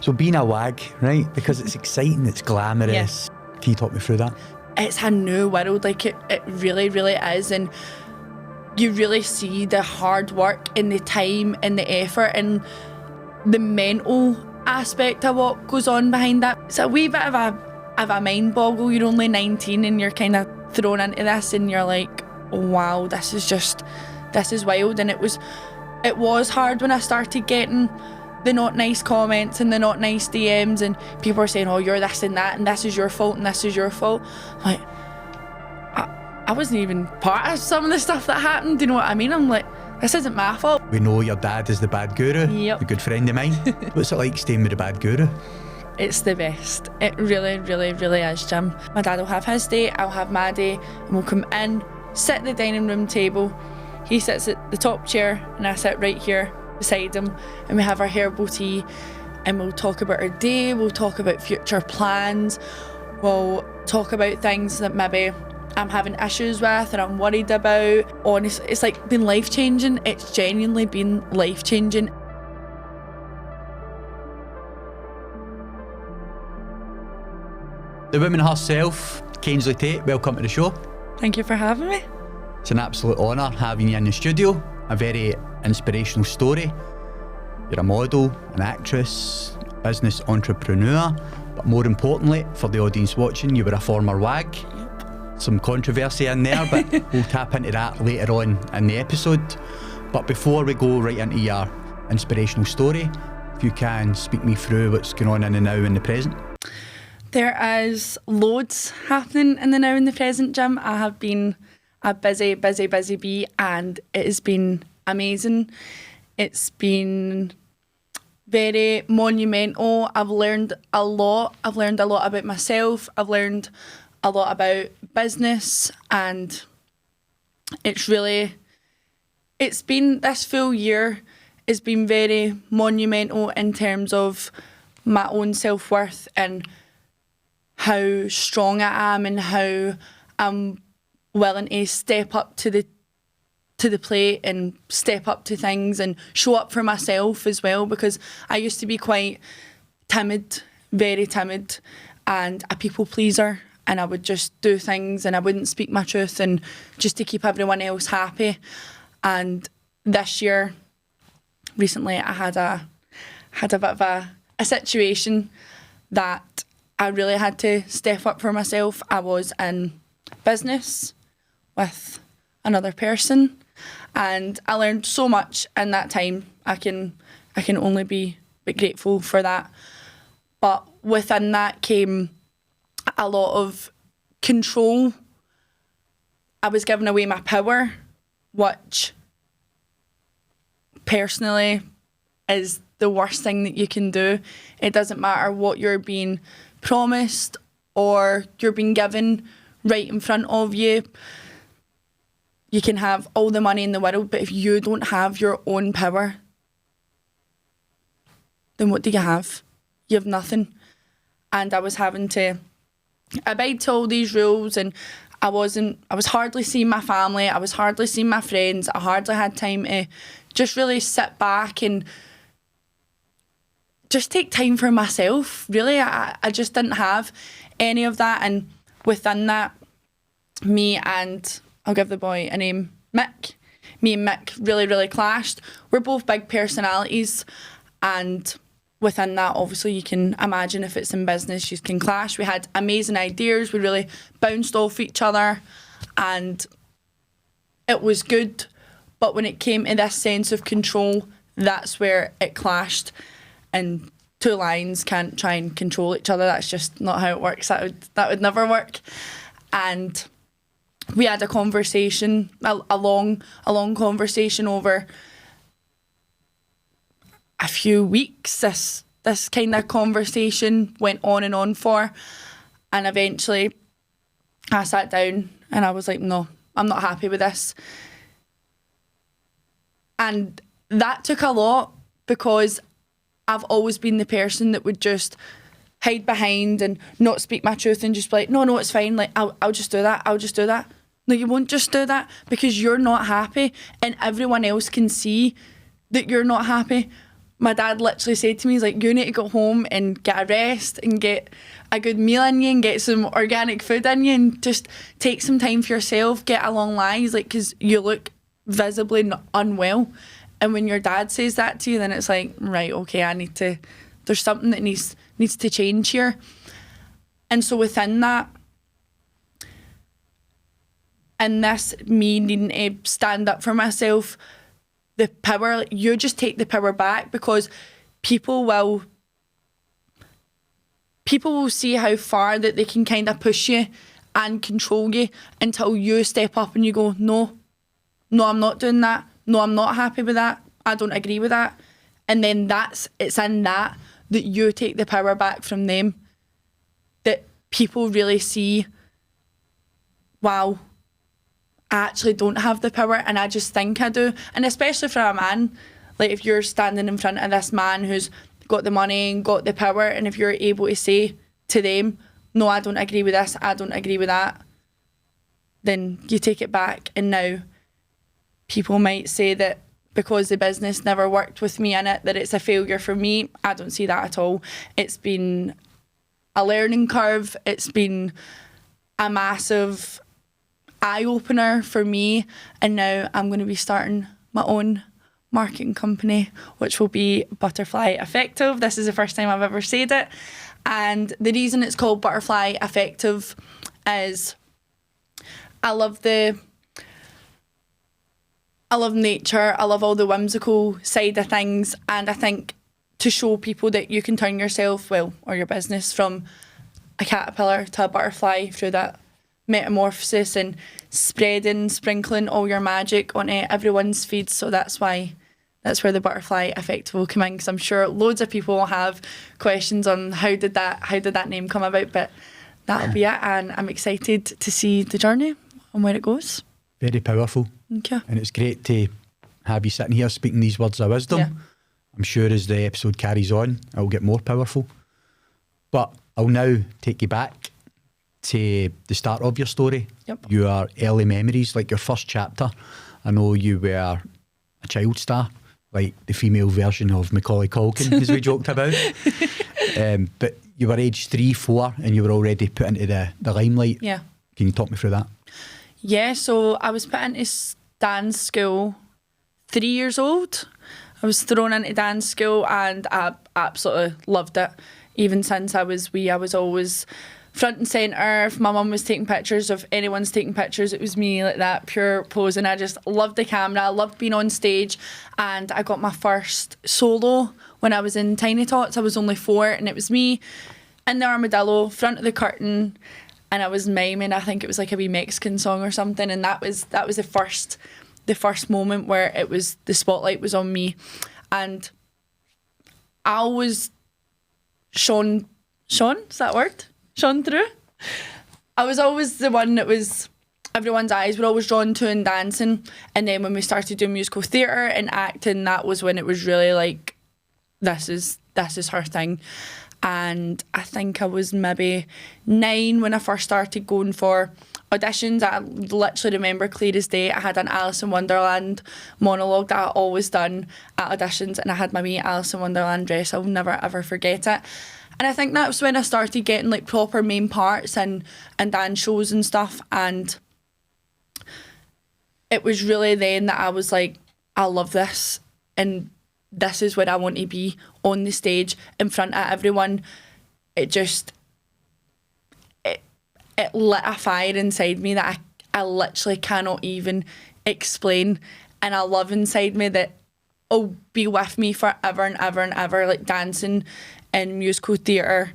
So being a wag, right? Because it's exciting, it's glamorous. Yeah. Can you talk me through that? It's a new world, like it really, really is. And you really see the hard work and the time and the effort and the mental aspect of what goes on behind that. It's a wee bit of a mind boggle. You're only 19 and you're kind of thrown into this and you're like, oh, wow, this is wild. And it was hard when I started getting the not nice comments and the not nice DMs and people are saying, oh, you're this and that and this is your fault and this is your fault. Like, I wasn't even part of some of the stuff that happened. Do you know what I mean? I'm like, this isn't my fault. We know your dad is the bad guru. Yep. A good friend of mine. What's it like staying with the bad guru? It's the best. It really, really, really is, Jim. My dad will have his day, I'll have my day, and we'll come in, sit at the dining room table. He sits at the top chair and I sit right here beside him, and we have our herbal tea and we'll talk about our day, we'll talk about future plans, we'll talk about things that maybe I'm having issues with or I'm worried about. Honestly, it's like been life-changing. It's genuinely been life-changing. The woman herself, Kanesly Tait, welcome to the show. Thank you for having me. It's an absolute honour having you in the studio. A very inspirational story. You're a model, an actress, business entrepreneur, but more importantly, for the audience watching, you were a former wag. Yep. Some controversy in there, but we'll tap into that later on in the episode. But before we go right into your inspirational story, if you can speak me through what's going on in the now and the present. There is loads happening in the now and the present, Jim. I have been a busy bee and it has been amazing. It's been very monumental. I've learned a lot. I've learned a lot about myself. I've learned a lot about business, and it's been, this full year has been very monumental in terms of my own self-worth and how strong I am and how I'm willing to step up to the plate and step up to things and show up for myself as well, because I used to be quite timid, very timid, and a people pleaser, and I would just do things and I wouldn't speak my truth and just to keep everyone else happy. And this year, recently, I had a bit of a situation that I really had to step up for myself. I was in business with another person and I learned so much in that time. I can only be grateful for that. But within that came a lot of control. I was giving away my power, which personally is the worst thing that you can do. It doesn't matter what you're being promised or you're being given right in front of you. You can have all the money in the world, but if you don't have your own power, then what do you have? You have nothing. And I was having to abide to all these rules, and I was hardly seeing my family, I was hardly seeing my friends, I hardly had time to just really sit back and just take time for myself. Really, I just didn't have any of that. And within that, me and, I'll give the boy a name, Mick. Me and Mick really, really clashed. We're both big personalities, and within that, obviously, you can imagine if it's in business, you can clash. We had amazing ideas. We really bounced off each other, and it was good. But when it came to this sense of control, that's where it clashed. And two lions can't try and control each other. That's just not how it works. That would never work. And we had a conversation, a long conversation over a few weeks. This kind of conversation went on and on for, and eventually I sat down and I was like, no, I'm not happy with this. And that took a lot, because I've always been the person that would just hide behind and not speak my truth and just be like, no, it's fine. Like, I'll just do that. I'll just do that. No, you won't just do that, because you're not happy and everyone else can see that you're not happy. my dad literally said to me, he's like, you need to go home and get a rest and get a good meal in you and get some organic food in you and just take some time for yourself, get a long lie. He's like, because you look visibly unwell. And when your dad says that to you, then it's like, right, okay, there's something that needs to change here. And so within that, and this, me needing to stand up for myself, the power, you just take the power back, because people will see how far that they can kind of push you and control you until you step up and you go, no, I'm not doing that. No, I'm not happy with that. I don't agree with that. And then it's in that you take the power back from them, that people really see, wow, I actually don't have the power and I just think I do. And especially for a man, like if you're standing in front of this man who's got the money and got the power, and if you're able to say to them, no, I don't agree with this, I don't agree with that, then you take it back. And now people might say that because the business never worked with me in it, that it's a failure for me. I don't see that at all. It's been a learning curve. It's been a massive eye-opener for me, and now I'm going to be starting my own marketing company, which will be Butterfly Effective. This is the first time I've ever said it, and the reason it's called Butterfly Effective is I love nature, I love all the whimsical side of things, and I think to show people that you can turn yourself, or your business, from a caterpillar to a butterfly through that metamorphosis and sprinkling all your magic onto everyone's feeds. So that's where the Butterfly Effect will come in, because I'm sure loads of people will have questions on how did that name come about, but that'll be it, and I'm excited to see the journey and where it goes. Very powerful. Okay. And it's great to have you sitting here speaking these words of wisdom. Yeah. I'm sure as the episode carries on, it'll get more powerful. But I'll now take you back to the start of your story. Yep. Your early memories, like your first chapter. I know you were a child star, like the female version of Macaulay Culkin, as we joked about. But you were age 3, 4, and you were already put into the limelight. Yeah. Can you talk me through that? Yeah, so I was put into dance school 3 years old. I was thrown into dance school and I absolutely loved it. Even since I was wee, I was always front and centre. If my mum was taking pictures, if anyone's taking pictures, it was me, like that, pure posing. I just loved the camera. I loved being on stage. And I got my first solo when I was in Tiny Tots. I was only 4 and it was me in the armadillo, front of the curtain. And I was miming, I think it was like a wee Mexican song or something. And that was the first moment where it was, the spotlight was on me. And I always shone, is that a word? Shone through. I was always the one that was, everyone's eyes were always drawn to in dancing. And then when we started doing musical theatre and acting, that was when it was really like, this is her thing. And I think I was maybe 9 when I first started going for auditions. I literally remember clear as day, I had an Alice in Wonderland monologue that I always done at auditions, and I had my wee Alice in Wonderland dress. I'll never ever forget it. And I think that was when I started getting like proper main parts and dance shows and stuff. And it was really then that I was like, I love this, and this is where I want to be, on the stage in front of everyone. It just, it lit a fire inside me that I literally cannot even explain. And I love inside me that will be with me forever and ever and ever. Like dancing and musical theatre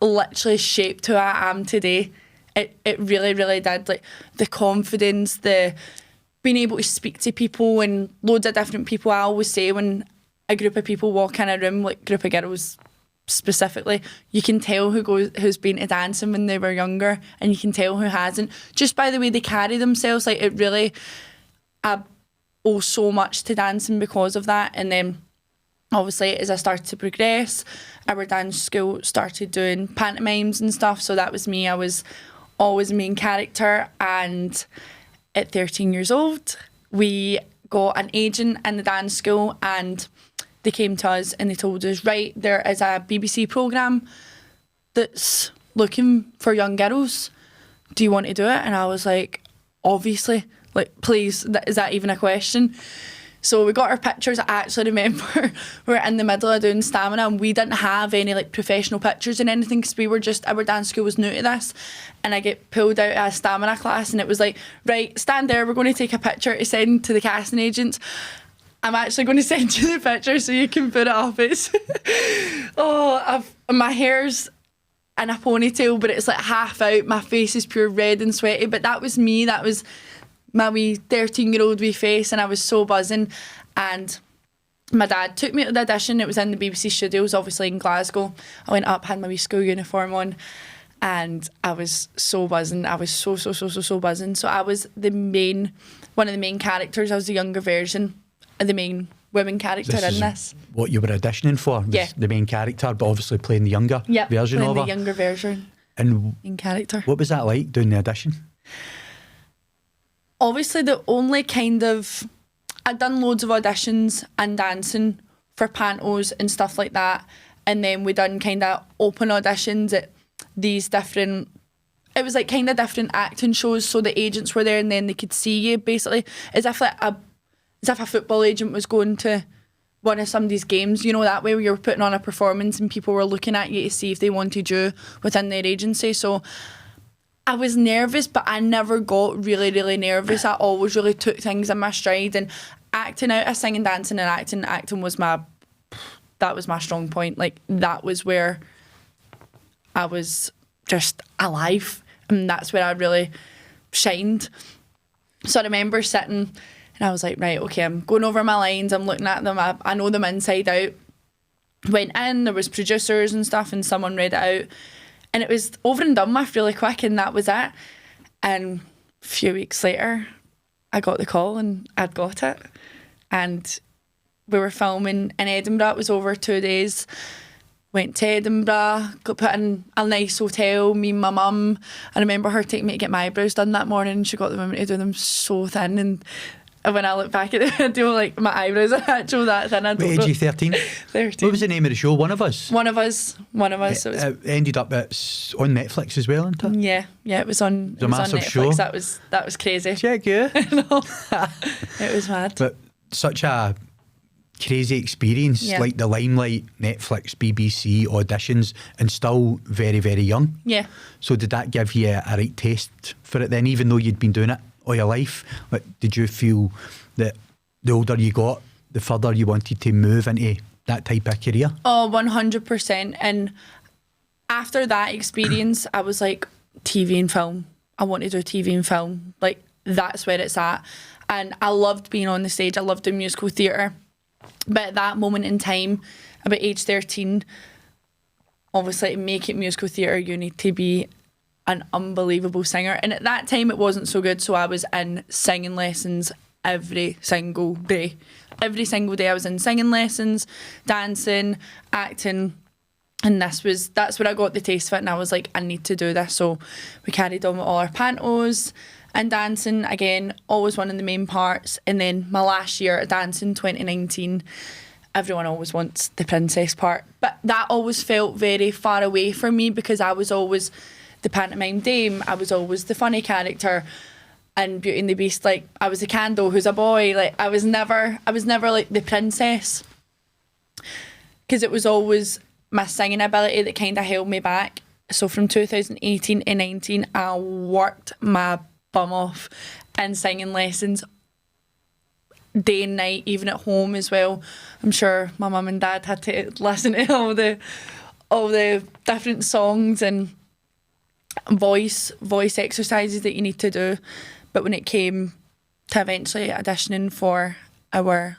literally shaped who I am today. It really, really did. Like the confidence, the being able to speak to people and loads of different people. I always say when a group of people walk in a room, like group of girls specifically, you can tell who's been to dancing when they were younger, and you can tell who hasn't, just by the way they carry themselves. Like it really, I owe so much to dancing because of that. And then obviously as I started to progress, our dance school started doing pantomimes and stuff, so that was me. I was always a main character. And at 13 years old, we got an agent in the dance school, and they came to us and they told us, right, there is a BBC programme that's looking for young girls. Do you want to do it? And I was like, obviously, like, please, is that even a question? So we got our pictures. I actually remember we were in the middle of doing stamina and we didn't have any like professional pictures and anything because we were just, our dance school was new to this, and I get pulled out of a stamina class and it was like, right, stand there, we're going to take a picture to send to the casting agents. I'm actually going to send you the picture so you can put it up. It's my hair's in a ponytail, but it's like half out. My face is pure red and sweaty, but that was me. That was my wee 13-year-old wee face, and I was so buzzing. And my dad took me to the audition. It was in the BBC studios, obviously in Glasgow. I went up, had my wee school uniform on, and I was so buzzing. I was so buzzing. So I was one of the main characters. I was the younger version of the main women character in this. What you were auditioning for was the main character, but obviously playing the younger version of her. the younger version. And main character. What was that like doing the audition? Obviously, the only kind of... I'd done loads of auditions and dancing for pantos and stuff like that. And then we done kind of open auditions at these different... It was like kind of different acting shows, so the agents were there and then they could see you, basically. As if a football agent was going to one of somebody's games, you know, that way where you were putting on a performance and people were looking at you to see if they wanted you within their agency. So I was nervous, but I never got really nervous. I always really took things in my stride, and acting out, singing, dancing and acting was my strong point. Like, that was where I was just alive, and that's where I really shined. So I remember sitting and I was like, right, okay, I'm going over my lines, I'm looking at them, I know them inside out. Went in, there was producers and stuff, and someone read it out. And it was over and done with really quick, and that was it. And a few weeks later, I got the call and I'd got it. And we were filming in Edinburgh. It was over 2 days. Went to Edinburgh, got put in a nice hotel, me and my mum. I remember her taking me to get my eyebrows done that morning. She got the women to do them so thin, and when I look back at the video, like, my eyebrows are actually that thin. What age are you, 13? 13. What was the name of the show? One of Us? One of Us. It ended up on Netflix as well, isn't it? Yeah, it was on massive Netflix. Show. That was crazy. Check you. It was mad. But such a crazy experience, like the Limelight, Netflix, BBC auditions, and still very, very young. Yeah. So did that give you a right taste for it then, even though you'd been doing it all your life? Like, did you feel that the older you got, the further you wanted to move into that type of career? Oh, 100%. And after that experience, I was like, TV and film. I want to do TV and film. Like, that's where it's at. And I loved being on the stage. I loved doing musical theatre. But at that moment in time, about age 13, obviously to make it musical theatre, you need to be an unbelievable singer. And at that time, it wasn't so good. So I was in singing lessons every single day. Every single day I was in singing lessons, dancing, acting. And that's where I got the taste of it. And I was like, I need to do this. So we carried on with all our pantos and dancing. Again, always one of the main parts. And then my last year at dancing, 2019, everyone always wants the princess part. But that always felt very far away from me because I was always the pantomime dame. I was always the funny character. And Beauty and the Beast, like, I was a candle who's a boy. Like, I was never like the princess. Because it was always my singing ability that kind of held me back. So from 2018 to 19, I worked my bum off in singing lessons day and night, even at home as well. I'm sure my mum and dad had to listen to all the different songs and voice exercises that you need to do. But when it came to eventually auditioning for our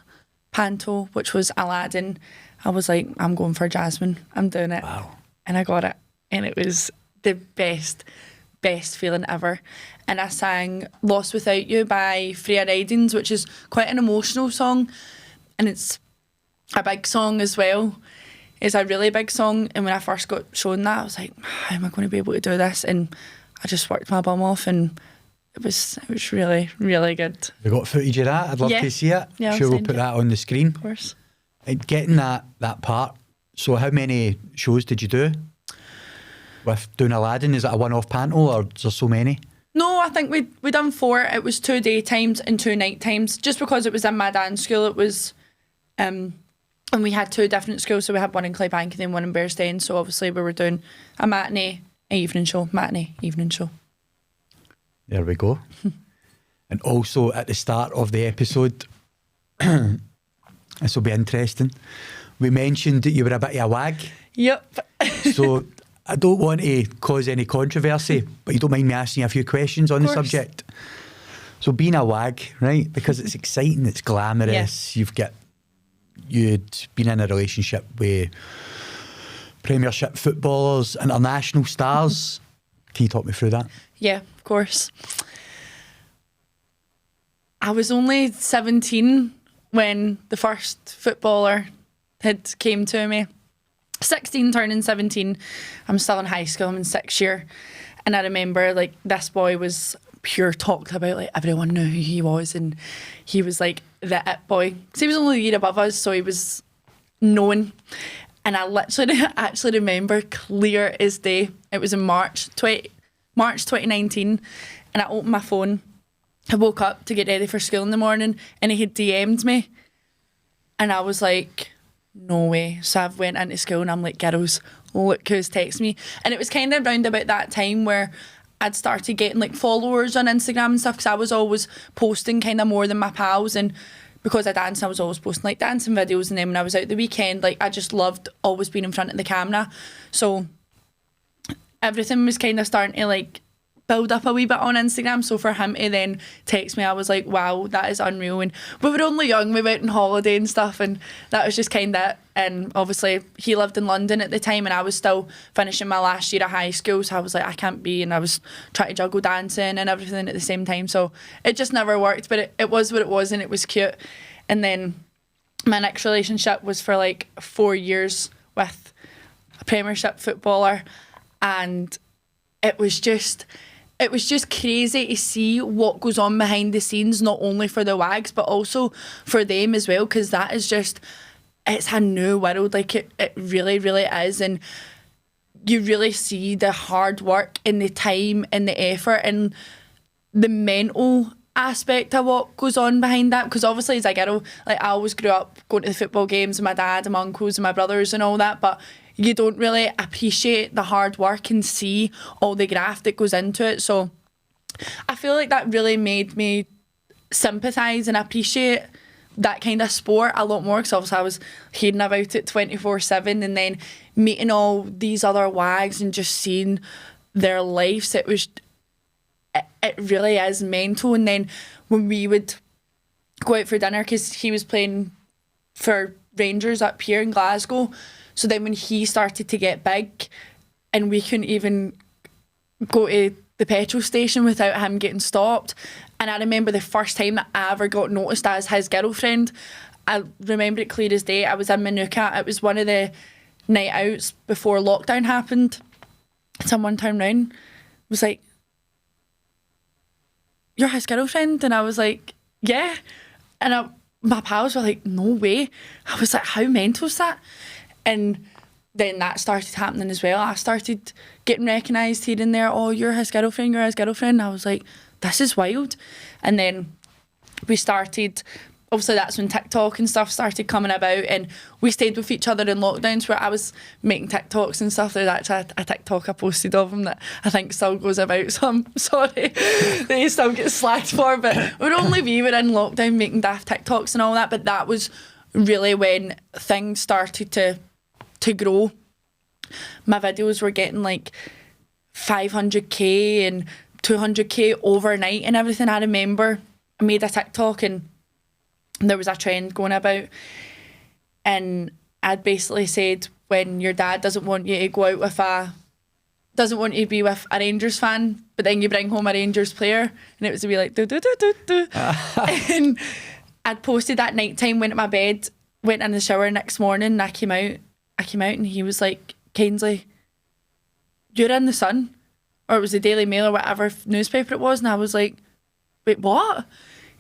panto, which was Aladdin, I was like, I'm going for Jasmine. I'm doing it. Wow. And I got it. And it was the best feeling ever. And I sang Lost Without You by Freya Ridings, which is quite an emotional song. And it's a big song as well. It's a really big song. And when I first got shown that, I was like, how am I going to be able to do this? And I just worked my bum off, and it was really, really good. We got footage of that. I'd love to see it. Yeah, sure, we'll put that on the screen. Of course. Getting that part. So how many shows did you do with doing Aladdin? Is it a one-off panto or is there so many? No, I think we done 4. It was 2 daytimes and 2 night times. Just because it was in my dance school, it was, and we had 2 different schools. So we had one in Clydebank and then one in Bearsden. So obviously we were doing a matinee, evening show, matinee, evening show. There we go. And also at the start of the episode, this will be interesting, we mentioned that you were a bit of a wag. Yep. So I don't want to cause any controversy, but you don't mind me asking you a few questions on the subject. So being a wag, right, because it's exciting, it's glamorous, you'd been in a relationship with Premiership footballers, international stars. Can you talk me through that? Yeah, of course. I was only 17 when the first footballer had came to me. 16 turning 17. I'm still in high school, I'm in 6th year. And I remember like this boy was pure talked about, like everyone knew who he was, and he was like the it boy. Because he was only a year above us, so he was known. And I literally actually remember clear as day. It was in March 2019, and I opened my phone. I woke up to get ready for school in the morning, and he had DM'd me, and I was like, no way. So I went into school and I'm like, girls, look who's texted me. And it was kind of around about that time where I'd started getting like followers on Instagram and stuff, because I was always posting kind of more than my pals, and because I danced, I was always posting like dancing videos, and then when I was out the weekend, like I just loved always being in front of the camera. So everything was kind of starting to like build up a wee bit on Instagram. So for him to then text me, I was like, wow, that is unreal. And we were only young, we went on holiday and stuff, and that was just kind of, and obviously he lived in London at the time, and I was still finishing my last year of high school, so I was like, I can't be, and I was trying to juggle dancing and everything at the same time, so it just never worked. But it was what it was, and it was cute. And then my next relationship was for like 4 years with a Premiership footballer, and it was just crazy to see what goes on behind the scenes, not only for the wags, but also for them as well, because that is just, it's a new world, like it really, really is. And you really see the hard work and the time and the effort and the mental aspect of what goes on behind that, because obviously as a girl, like I always grew up going to the football games with my dad and my uncles and my brothers and all that, but you don't really appreciate the hard work and see all the graft that goes into it. So I feel like that really made me sympathise and appreciate that kind of sport a lot more, because obviously I was hearing about it 24/7, and then meeting all these other wags and just seeing their lives, it really is mental. And then when we would go out for dinner, because he was playing for Rangers up here in Glasgow, so then when he started to get big and we couldn't even go to the petrol station without him getting stopped, and I remember the first time that I ever got noticed as his girlfriend, I remember it clear as day. I was in Manuka, it was one of the night outs before lockdown happened. Someone turned round, was like, you're his girlfriend? And I was like, yeah. And my pals were like, no way. I was like, how mental is that? And then that started happening as well. I started getting recognised here and there. Oh, you're his girlfriend, you're his girlfriend. And I was like, this is wild. And then we started, obviously that's when TikTok and stuff started coming about, and we stayed with each other in lockdowns where I was making TikToks and stuff. There's actually a TikTok I posted of him that I think still goes about, so I'm sorry that he still gets slagged for, but we're only we were in lockdown making daft TikToks and all that. But that was really when things started to grow. My videos were getting like 500k and 200k overnight and everything. I remember I made a TikTok and there was a trend going about, and I'd basically said, when your dad doesn't want you to go out with doesn't want you to be with a Rangers fan, but then you bring home a Rangers player, and it was to be like do do do do do. And I'd posted that night time, went to my bed, went in the shower next morning, and I came out and he was like, Kanesly, you're in the Sun, or it was the Daily Mail or whatever newspaper it was, and I was like, wait, what?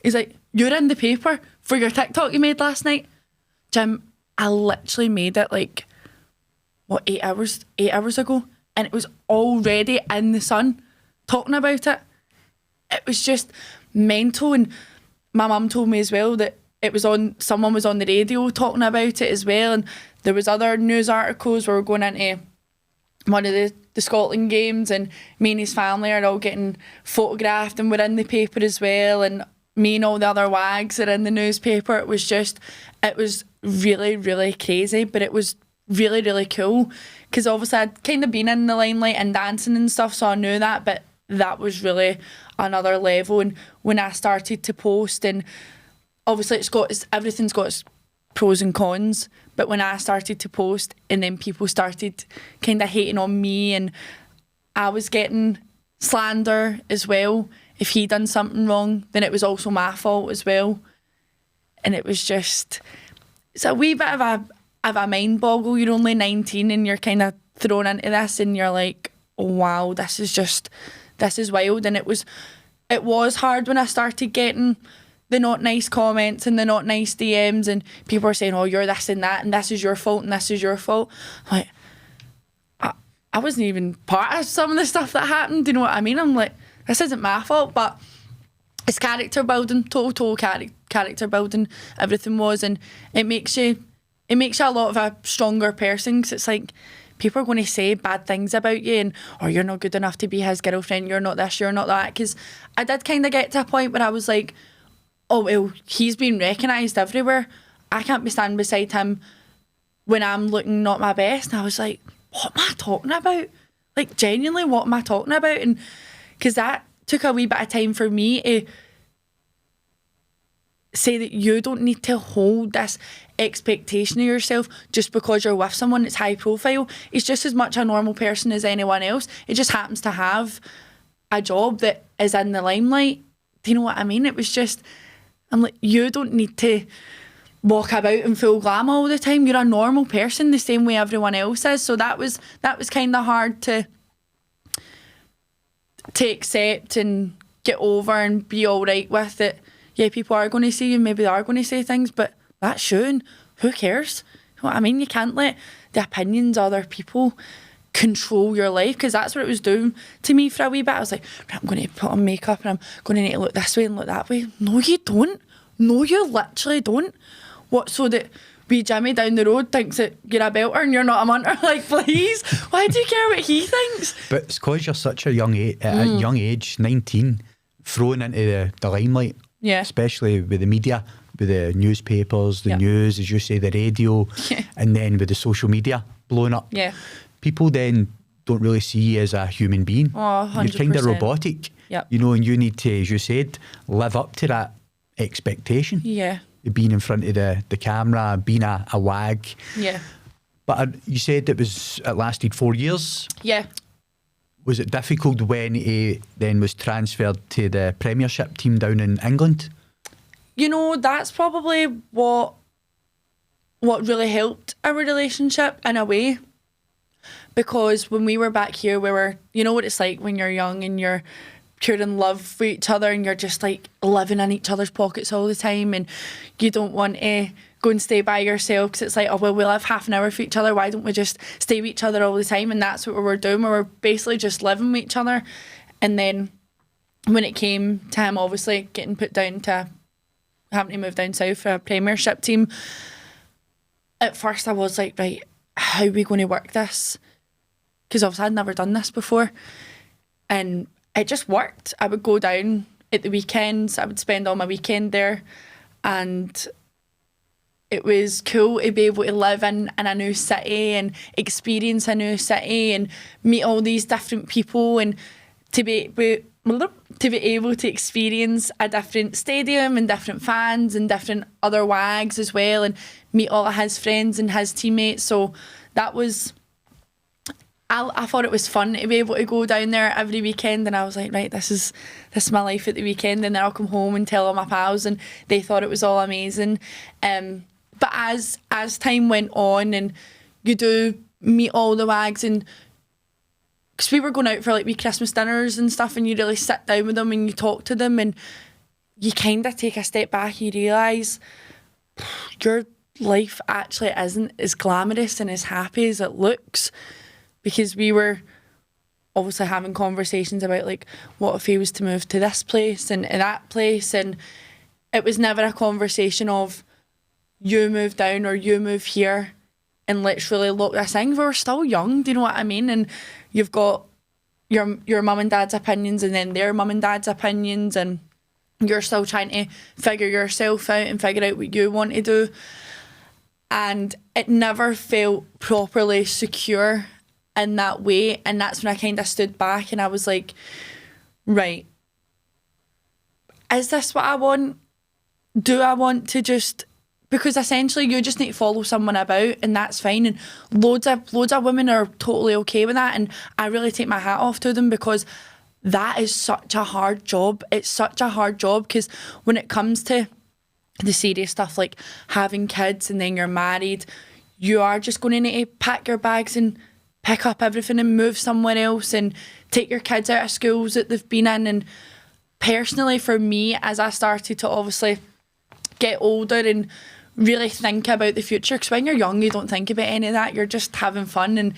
He's like, you're in the paper for your TikTok you made last night. Jim, I literally made it like, what, 8 hours ago, and it was already in the sun talking about it. It was just mental. And my mum told me as well that someone was on the radio talking about it as well, and there was other news articles where we're going into one of the Scotland games, and me and his family are all getting photographed and we're in the paper as well, and me and all the other wags are in the newspaper. It was really, really crazy, but it was really, really cool, because obviously I'd kind of been in the limelight and dancing and stuff, so I knew that, but that was really another level. And when I started to post, and obviously everything's got its pros and cons, but when I started to post and then people started kind of hating on me, and I was getting slander as well, if he done something wrong, then it was also my fault as well. And it was just, it's a wee bit of a mind boggle. You're only 19 and you're kind of thrown into this, and you're like, oh wow, this is wild. And it was hard when I started getting the not nice comments and the not nice DMs, and people were saying, oh, you're this and that, and this is your fault, and this is your fault. Like, I wasn't even part of some of the stuff that happened. Do you know what I mean? I'm like, this isn't my fault, but it's character building, total character building, everything was, and it makes you a lot of a stronger person, because it's like, people are going to say bad things about you, and, or you're not good enough to be his girlfriend, you're not this, you're not that. Because I did kind of get to a point where I was like, oh, well, he's been recognised everywhere. I can't be standing beside him when I'm looking not my best. And I was like, what am I talking about? Like, genuinely, what am I talking about? And because that took a wee bit of time for me to say that you don't need to hold this expectation of yourself just because you're with someone that's high profile. It's just as much a normal person as anyone else. It just happens to have a job that is in the limelight. Do you know what I mean? It was just, I'm like, you don't need to walk about in full glamour all the time. You're a normal person the same way everyone else is. So that was kind of hard to accept and get over and be all right with it. Yeah, people are going to see you, maybe they are going to say things, but that's you, and who cares? You know what I mean? You can't let the opinions of other people control your life, because that's what it was doing to me for a wee bit. I was like, right, I'm going to put on makeup and I'm going to need to look this way and look that way. No, you don't. No, you literally don't. What, so that wee Jimmy down the road thinks that you're a belter and you're not a munter? Like, please, why do you care what he thinks? But it's because you're such a young age, at a young age, 19, thrown into the limelight, yeah, especially with the media, with the newspapers, the news, as you say, the radio, and then with the social media blowing up. Yeah. People then don't really see you as a human being. Oh, 100%. You're kind of robotic. Yep. You know, and you need to, as you said, live up to that expectation. Yeah. Being in front of the camera, being a wag. Yeah. But you said it lasted 4 years. Yeah. Was it difficult when he then was transferred to the Premiership team down in England? You know, that's probably what really helped our relationship in a way. Because when we were back here, we were, you know what it's like when you're young and you're pure in love with each other and you're just like living in each other's pockets all the time, and you don't want to go and stay by yourself, because it's like, oh, well, we live half an hour for each other, why don't we just stay with each other all the time? And that's what we were doing. We were basically just living with each other. And then when it came to him obviously getting put down to having to move down south for a Premiership team, at first I was like, right, how are we going to work this? Because obviously I'd never done this before, and it just worked. I would go down at the weekends, I would spend all my weekend there, and it was cool to be able to live in a new city and experience a new city and meet all these different people, and to be able to experience a different stadium and different fans and different other wags as well, and meet all of his friends and his teammates. So that was, I thought it was fun to be able to go down there every weekend, and I was like, right, this is my life at the weekend, and then I'll come home and tell all my pals, and they thought it was all amazing. But as time went on, and you do meet all the wags, and because we were going out for like wee Christmas dinners and stuff, and you really sit down with them and you talk to them, and you kind of take a step back and you realise you're life actually isn't as glamorous and as happy as it looks, because we were obviously having conversations about like, what if he was to move to this place and that place, and it was never a conversation of you move down or you move here and let's really look this thing. We were still young, do you know what I mean? And you've got your mum and dad's opinions and then their mum and dad's opinions, and you're still trying to figure yourself out and figure out what you want to do. And it never felt properly secure in that way. And that's when I kind of stood back and I was like, right, is this what I want? Do I want to just... Because essentially you just need to follow someone about and that's fine. And loads of women are totally okay with that. And I really take my hat off to them, because that is such a hard job. It's such a hard job, because when it comes to the serious stuff like having kids and then you're married, you are just going to need to pack your bags and pick up everything and move somewhere else and take your kids out of schools that they've been in. And personally for me, as I started to obviously get older and really think about the future, because when you're young you don't think about any of that, you're just having fun.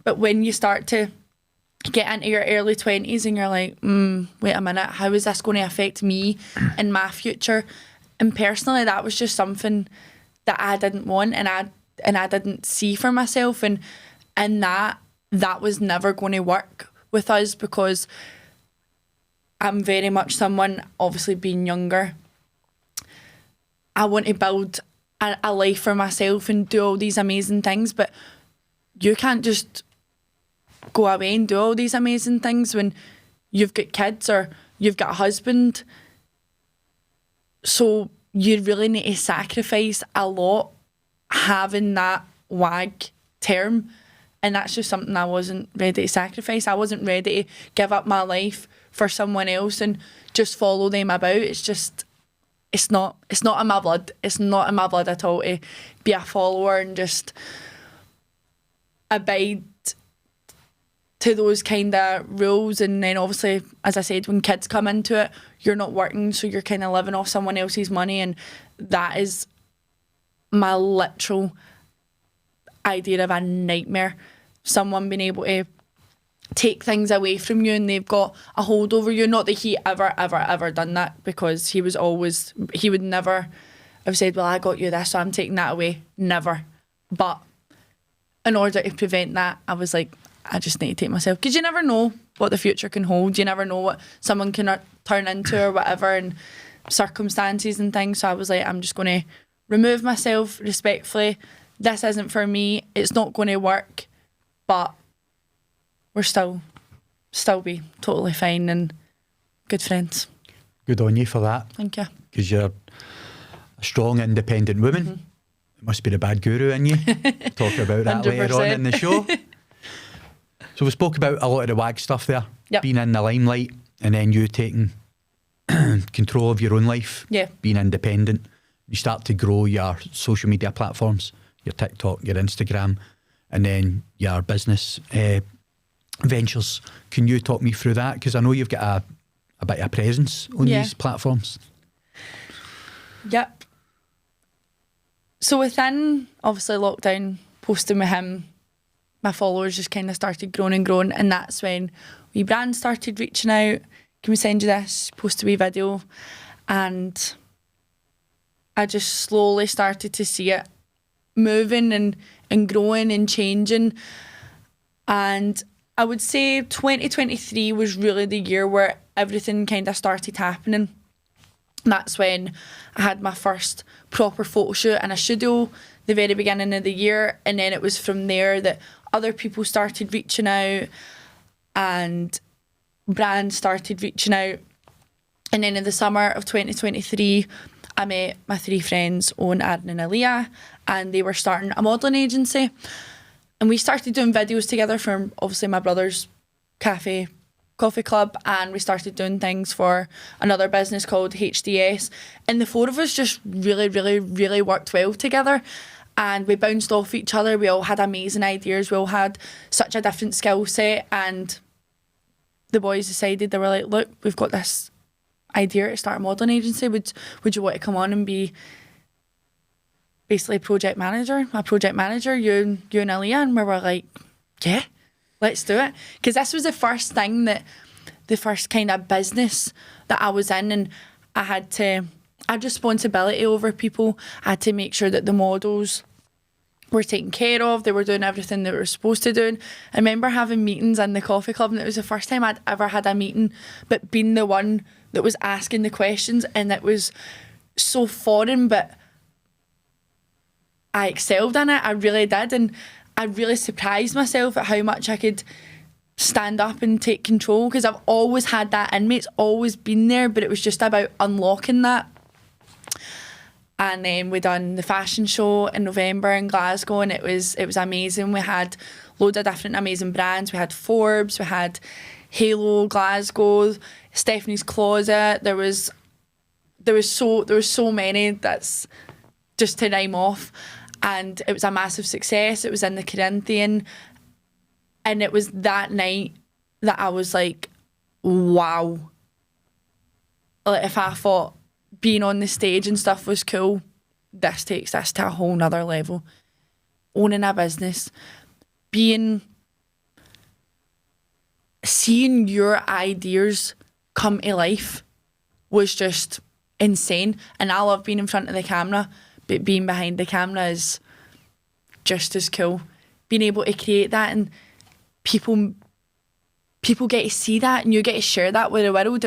But when you start to get into your early 20s and you're like, wait a minute, how is this going to affect me and my future? And personally, that was just something that I didn't want and I didn't see for myself, and that was never going to work with us, because I'm very much someone, obviously being younger, I want to build a life for myself and do all these amazing things, but you can't just go away and do all these amazing things when you've got kids or you've got a husband. So you really need to sacrifice a lot having that WAG term, and that's just something I wasn't ready to sacrifice. I wasn't ready to give up my life for someone else and just follow them about. It's not in my blood. It's not in my blood at all to be a follower and just abide to those kind of rules. And then obviously, as I said, when kids come into it, you're not working, so you're kind of living off someone else's money, and that is my literal idea of a nightmare. Someone being able to take things away from you and they've got a hold over you. Not that he ever done that, because he would never have said, well, I got you this, so I'm taking that away. Never. But in order to prevent that, I was like, I just need to take myself, because you never know what the future can hold. You never know what someone can turn into or whatever, and circumstances and things. So I was like, I'm just going to remove myself respectfully. This isn't for me. It's not going to work, but we're still be totally fine and good friends. Good on you for that. Thank you. Because you're a strong, independent woman. Mm-hmm. It must be the bad guru in you. Talk about that 100%. later on in the show. So we spoke about a lot of the WAG stuff there. Yep. Being in the limelight, and then you taking control of your own life. Yeah. Being independent. You start to grow your social media platforms, your TikTok, your Instagram, and then your business ventures. Can you talk me through that? Because I know you've got a bit of a presence on these platforms. Yep. So within, obviously, lockdown, posting with him, my followers just kind of started growing and growing, and that's when wee brands started reaching out. Can we send you this? Post a wee video. And I just slowly started to see it moving and growing and changing. And I would say 2023 was really the year where everything kind of started happening. That's when I had my first proper photo shoot in a studio, the very beginning of the year. And then it was from there that other people started reaching out and brands started reaching out. And then in the summer of 2023, I met my three friends, Owen, Aaron and Aaliyah, and they were starting a modelling agency. And we started doing videos together from obviously my brother's coffee club, and we started doing things for another business called HDS. And the four of us just really, really, really worked well together. And we bounced off each other. We all had amazing ideas. We all had such a different skill set. And the boys decided, they were like, look, we've got this idea to start a modelling agency. Would you want to come on and be basically my project manager, you and Aaliyah, and we were like, yeah, let's do it. Because this was the first kind of business that I was in, and I had responsibility over people. I had to make sure that the models were taken care of, they were doing everything they were supposed to do. I remember having meetings in the coffee club, and it was the first time I'd ever had a meeting, but being the one that was asking the questions, and it was so foreign, but I excelled in it. I really did, and I really surprised myself at how much I could stand up and take control, because I've always had that in me. It's always been there, but it was just about unlocking that. And then we done the fashion show in November in Glasgow, and it was amazing. We had loads of different amazing brands. We had Forbes, we had Halo, Glasgow, Stephanie's Closet. There was so many that's just to name off. And it was a massive success. It was in the Corinthian. And it was that night that I was like, wow. Like, if I thought being on the stage and stuff was cool, this takes this to a whole nother level. Owning a business, seeing your ideas come to life was just insane. And I love being in front of the camera, but being behind the camera is just as cool. Being able to create that, and people get to see that, and you get to share that with the world.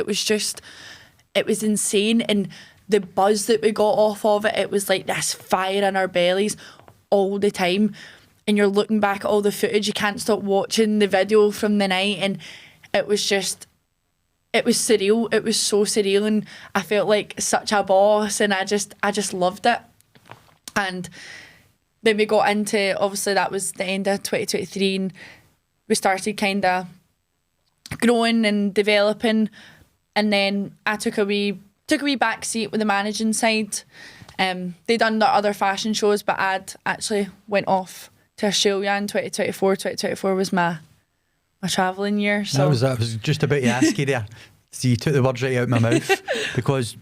It was insane. And the buzz that we got off of it, it was like this fire in our bellies all the time. And you're looking back at all the footage, you can't stop watching the video from the night, and it was surreal. It was so surreal, and I felt like such a boss, and I just loved it. And then we got into, obviously that was the end of 2023, and we started kind of growing and developing. And then I took a wee back seat with the managing side. They done their other fashion shows, but I'd actually went off to Australia in 2024. 2024 was my travelling year. So I was just about to ask you there. So you took the words right out of my mouth, because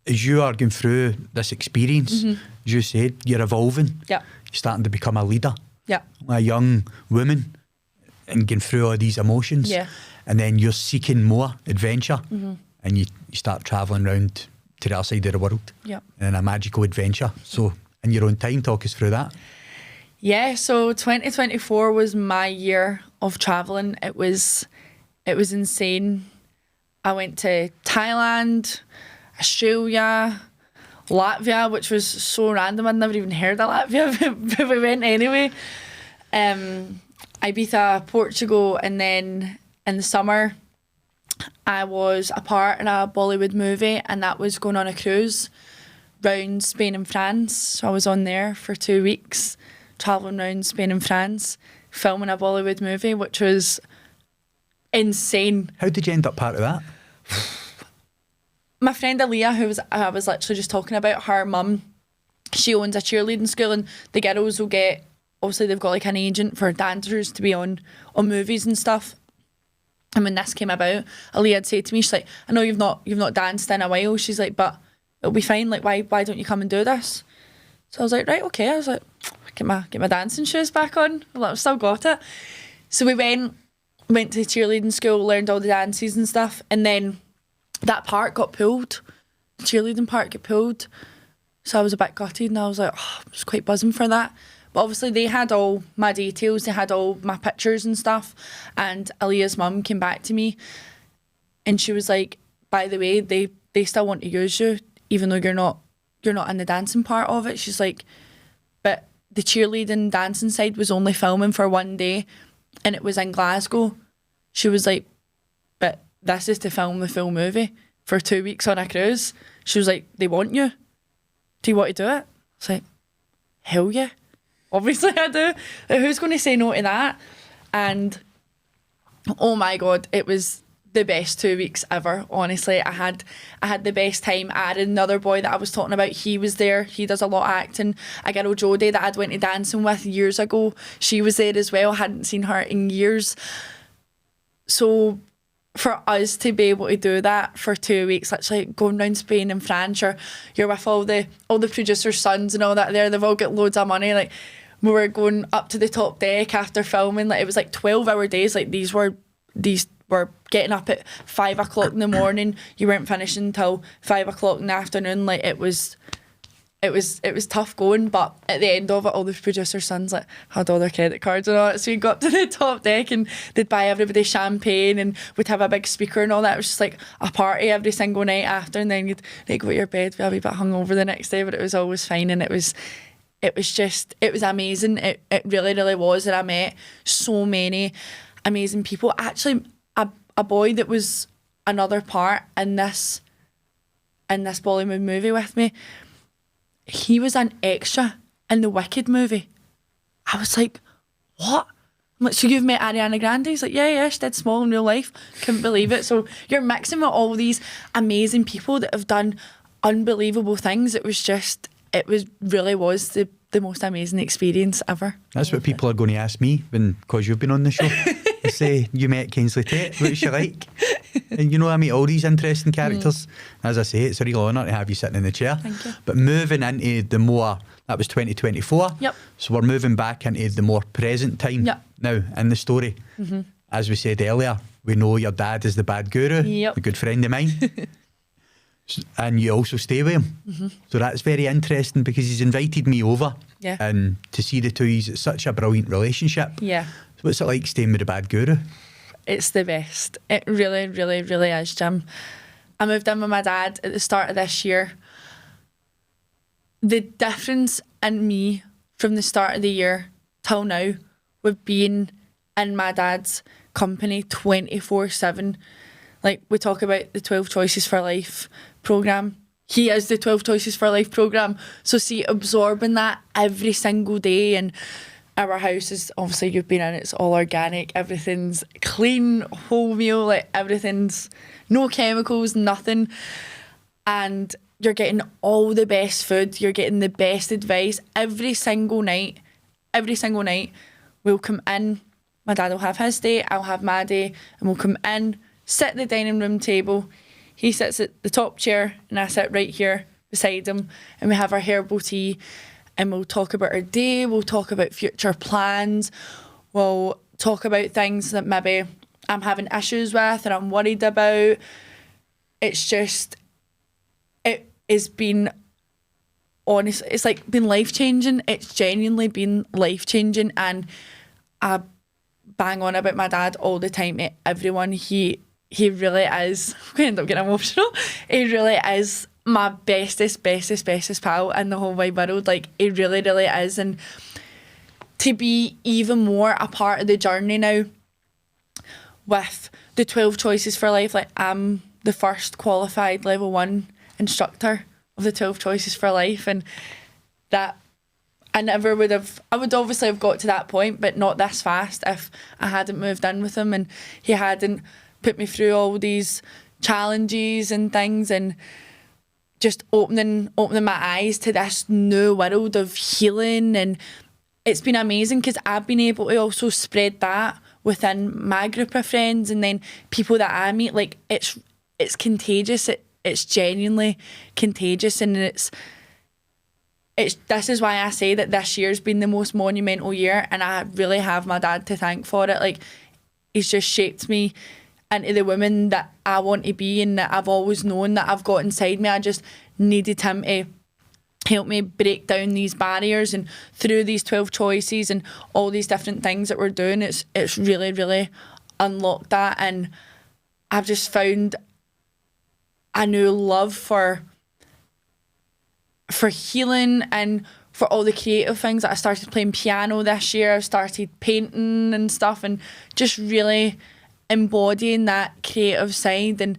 as you are going through this experience, as you said, you're evolving. Yeah. You're starting to become a leader. Yeah. A young woman, and going through all these emotions. Yeah. And then you're seeking more adventure, and you start travelling around to the other side of the world. Yeah. In a magical adventure. So in your own time, talk us through that. Yeah, so 2024 was my year of travelling. It was insane. I went to Thailand, Australia, Latvia, which was so random. I'd never even heard of Latvia, but we went anyway. Ibiza, Portugal, and then in the summer, I was a part in a Bollywood movie, and that was going on a cruise round Spain and France. So I was on there for 2 weeks, travelling around Spain and France, filming a Bollywood movie, which was insane. How did you end up part of that? My friend Aaliyah, who I was literally just talking about, her mum, she owns a cheerleading school, and the girls will get, obviously they've got like an agent for dancers to be on movies and stuff. And when this came about, Aaliyah had said to me, she's like, I know you've not danced in a while. She's like, but it'll be fine. Like, why don't you come and do this? So I was like, right, okay. I was like, get my dancing shoes back on. I've still got it. So we went to cheerleading school, learned all the dances and stuff, and then that part got pulled. The cheerleading part got pulled. So I was a bit gutted, and I was like, I was quite buzzing for that. But obviously they had all my details, they had all my pictures and stuff. And Aaliyah's mum came back to me, and she was like, by the way, they still want to use you, even though you're not in the dancing part of it. She's like, but the cheerleading dancing side was only filming for 1 day, and it was in Glasgow. She was like, but this is to film the full movie for 2 weeks on a cruise. She was like, they want you. Do you want to do it? I was like, hell yeah. Obviously I do. Like, who's going to say no to that? And oh my God, it was the best 2 weeks ever. Honestly, I had the best time. Aaron, another boy that I was talking about, he was there. He does a lot of acting. A girl, Jodie, that I'd went to dancing with years ago, she was there as well. I hadn't seen her in years. So for us to be able to do that for 2 weeks, literally going around Spain and France, you're with all the producers' sons and all that there, they've all got loads of money. Like, we were going up to the top deck after filming, like it was like 12-hour days. Like these were getting up at 5 o'clock in the morning. You weren't finishing until 5 o'clock in the afternoon. Like it was tough going, but at the end of it, all the producers' sons like had all their credit cards and all that. So we got to the top deck and they'd buy everybody champagne and we'd have a big speaker and all that. It was just like a party every single night after, and then you'd like go to your bed, be a wee bit hungover the next day, but it was always fine, and it was amazing. It really, really was, and I met so many amazing people. Actually, a boy that was another part in this Bollywood movie with me, he was an extra in the Wicked movie. I was like, what? I'm like, so you've met Ariana Grande? He's like, yeah, she did Small in real life. Couldn't believe it. So you're mixing with all these amazing people that have done unbelievable things. It really was the most amazing experience ever. That's what people are going to ask me because you've been on the show. They say, you met Kanesly Tait, what's she like? And you know, I meet all these interesting characters. As I say, it's a real honour to have you sitting in the chair. Thank you. But moving into the more, that was 2024. Yep. So we're moving back into the more present time now in the story. Mm-hmm. As we said earlier, we know your dad is the bad guru, a good friend of mine. And you also stay with him. Mm-hmm. So that's very interesting because he's invited me over and to see the two. It's such a brilliant relationship. Yeah. So what's it like staying with the bad guru? It's the best. It really, really, really is, Jim. I moved in with my dad at the start of this year. The difference in me from the start of the year till now with being in my dad's company 24/7. Like, we talk about the 12 Choices for Life programme. He is the 12 Choices for Life programme. So see, absorbing that every single day, and our house is, obviously you've been in, it's all organic, everything's clean, wholemeal, like everything's no chemicals, nothing. And you're getting all the best food, you're getting the best advice every single night. We'll come in, my dad will have his day, I'll have my day, and we'll come in, sit at the dining room table. He sits at the top chair and I sit right here beside him, and we have our herbal tea, and we'll talk about our day, we'll talk about future plans, we'll talk about things that maybe I'm having issues with and I'm worried about. It's just, it has been, honestly, it's like been life-changing. It's genuinely been life-changing, and I bang on about my dad all the time to everyone. He really is, I'm going to end up getting emotional, he really is my bestest pal in the whole wide world. Like, he really, really is. And to be even more a part of the journey now with the 12 Choices for Life, like, I'm the first qualified level 1 instructor of the 12 Choices for Life, and that I would obviously have got to that point, but not this fast if I hadn't moved in with him and he hadn't put me through all these challenges and things, and just opening my eyes to this new world of healing. And it's been amazing because I've been able to also spread that within my group of friends, and then people that I meet. Like, it's contagious. It's genuinely contagious, and it's this is why I say that this year's been the most monumental year, and I really have my dad to thank for it. Like, he's just shaped me into the woman that I want to be, and that I've always known that I've got inside me. I just needed him to help me break down these barriers, and through these 12 choices and all these different things that we're doing, it's really, really unlocked that. And I've just found a new love for healing and for all the creative things. That I started playing piano this year, I've started painting and stuff, and just really embodying that creative side, and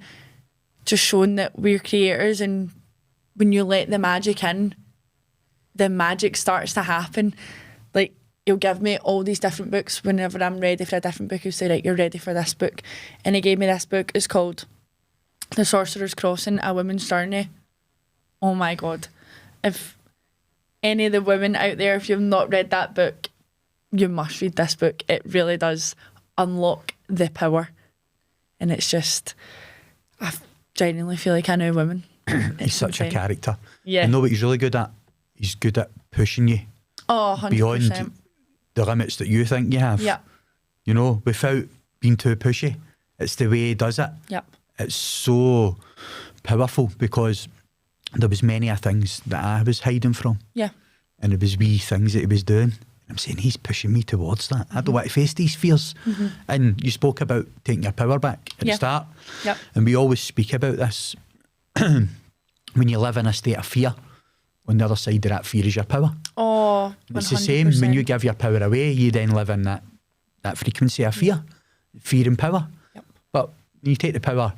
just showing that we're creators, and when you let the magic in, the magic starts to happen. Like, he'll give me all these different books whenever I'm ready for a different book. He'll say, right, you're ready for this book, and he gave me this book. It's called The Sorcerer's Crossing, A Woman's Journey. Oh my God, if any of the women out there, if you've not read that book, you must read this book. It really does unlock the power And it's just, I genuinely feel like I know women. He's such a character. Yeah. I know what he's really good at. He's good at pushing you. Oh, 100%. Beyond the limits that you think you have. Yeah. You know, without being too pushy. It's the way he does it. Yep. It's so powerful because there was many things that I was hiding from. Yeah. And it was wee things that he was doing. I'm saying, he's pushing me towards that. I don't want to face these fears. And you spoke about taking your power back at the start. Yep. And we always speak about this. When you live in a state of fear, on the other side of that fear is your power. Oh, 100%. It's the same when you give your power away, you then live in that frequency of fear and power. Yep. But when you take the power,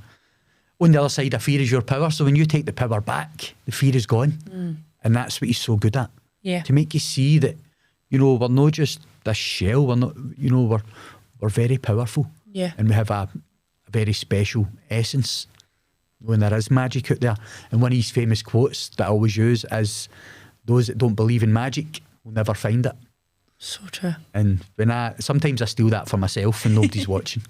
on the other side of fear is your power. So when you take the power back, the fear is gone. And that's what he's so good at. Yeah. To make you see that, you know, we're not just this shell, we're not, you know, we're very powerful. Yeah. And we have a very special essence when there is magic out there. And one of his famous quotes that I always use is, those that don't believe in magic will never find it. So true. And sometimes I steal that for myself when nobody's watching.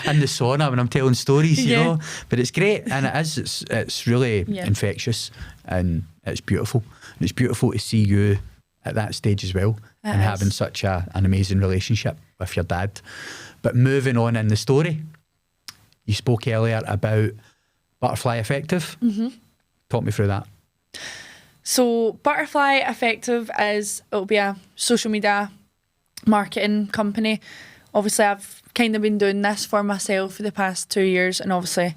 In the sauna when I'm telling stories, you know. But it's great, and it's really infectious, and it's beautiful. And it's beautiful to see you at that stage as well, and having such an amazing relationship with your dad. But moving on in the story, you spoke earlier about Butterfly Effective. Talk me through that. So Butterfly Effective it'll be a social media marketing company. Obviously I've kind of been doing this for myself for the past 2 years, and obviously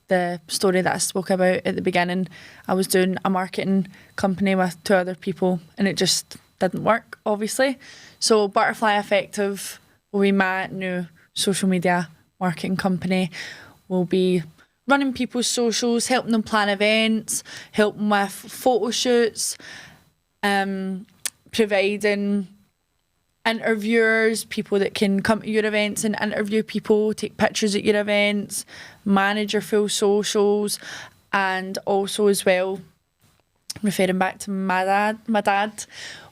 the story that I spoke about at the beginning, I was doing a marketing company with 2 other people and it just didn't work, obviously. So Butterfly Effective will be my new social media marketing company. We'll be running people's socials, helping them plan events, helping with photo shoots, providing interviewers, people that can come to your events and interview people, take pictures at your events, manage your full socials, and also as well, referring back to my dad,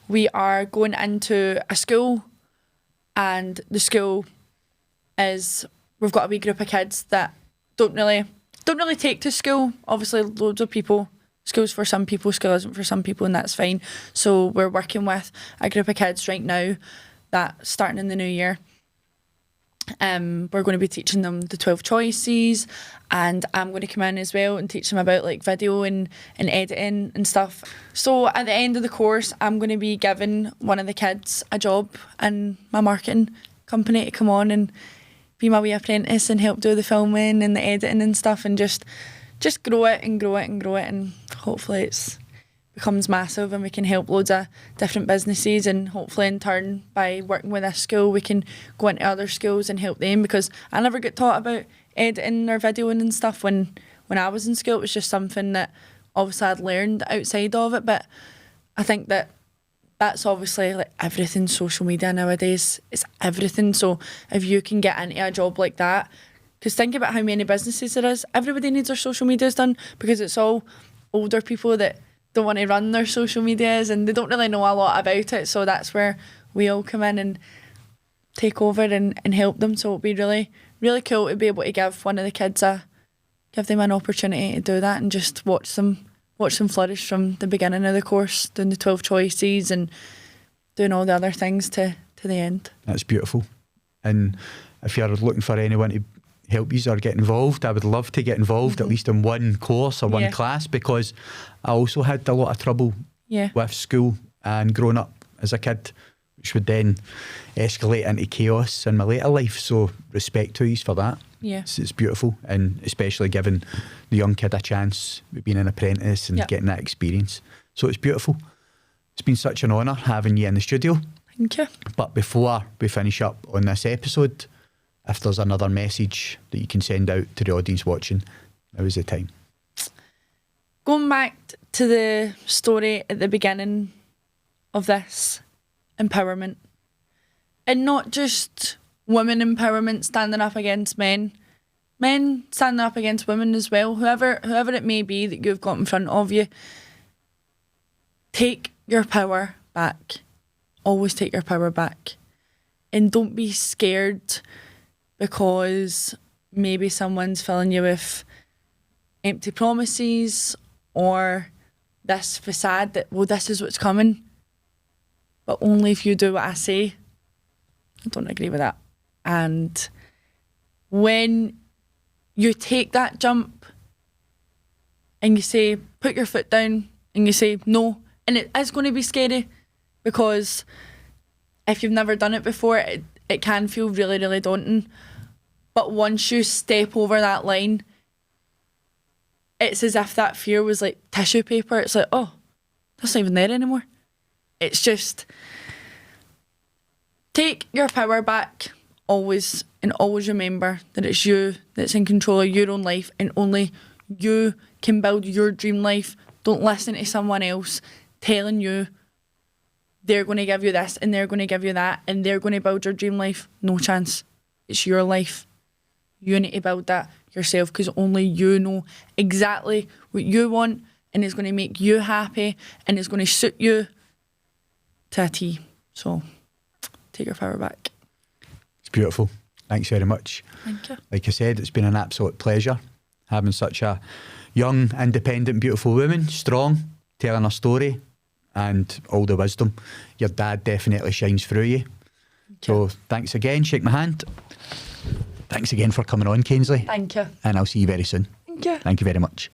we are going into a school, and the school we've got a wee group of kids that don't really take to school. Obviously, loads of people, school's for some people, school isn't for some people, and that's fine. So we're working with a group of kids right now that starting in the new year. We're going to be teaching them the 12 choices, and I'm going to come in as well and teach them about like video and editing and stuff. So at the end of the course, I'm going to be giving one of the kids a job in my marketing company to come on and be my wee apprentice and help do the filming and the editing and stuff, and just grow it and grow it and grow it, and hopefully it becomes massive and we can help loads of different businesses, and hopefully in turn by working with this school we can go into other schools and help them, because I never got taught about editing or videoing and stuff when I was in school. It was just something that obviously I'd learned outside of it, but I think that's obviously like everything. Social media nowadays, it's everything. So if you can get into a job like that, because think about how many businesses there is, everybody needs their social medias done, because it's all older people that don't want to run their social medias and they don't really know a lot about it. So that's where we all come in and take over and help them. So it'll be really, really cool to be able to give one of the kids give them an opportunity to do that and just watch them flourish from the beginning of the course, doing the 12 choices and doing all the other things to the end. That's beautiful. And if you're looking for anyone to help you or get involved, I would love to get involved at least in one course or one class, because I also had a lot of trouble with school and growing up as a kid, which would then escalate into chaos in my later life. So respect to you for that. Yeah. It's beautiful, and especially giving the young kid a chance with being an apprentice and getting that experience. So it's beautiful. It's been such an honour having you in the studio. Thank you. But before we finish up on this episode, if there's another message that you can send out to the audience watching, now is the time. Going back to the story at the beginning of this, empowerment. And not just women empowerment standing up against men. Men standing up against women as well. Whoever it may be that you've got in front of you, take your power back. Always take your power back. And don't be scared because maybe someone's filling you with empty promises or this facade that, well, this is what's coming, but only if you do what I say. I don't agree with that. And when you take that jump and you say, put your foot down, and you say no, and it is going to be scary, because if you've never done it before, it can feel really, really daunting. But once you step over that line, it's as if that fear was like tissue paper. It's like, oh, that's not even there anymore. It's just, take your power back always, and always remember that it's you that's in control of your own life, and only you can build your dream life. Don't listen to someone else telling you they're going to give you this and they're going to give you that and they're going to build your dream life. No chance. It's your life. You need to build that yourself, because only you know exactly what you want, and it's going to make you happy, and it's going to suit you to a T. So take your power back. It's beautiful. Thanks very much. Thank you. Like I said, it's been an absolute pleasure having such a young, independent, beautiful woman, strong, telling her story, and all the wisdom. Your dad definitely shines through you. So thanks again. Shake my hand. Thanks again for coming on, Kanesly. Thank you. And I'll see you very soon. Thank you. Thank you very much.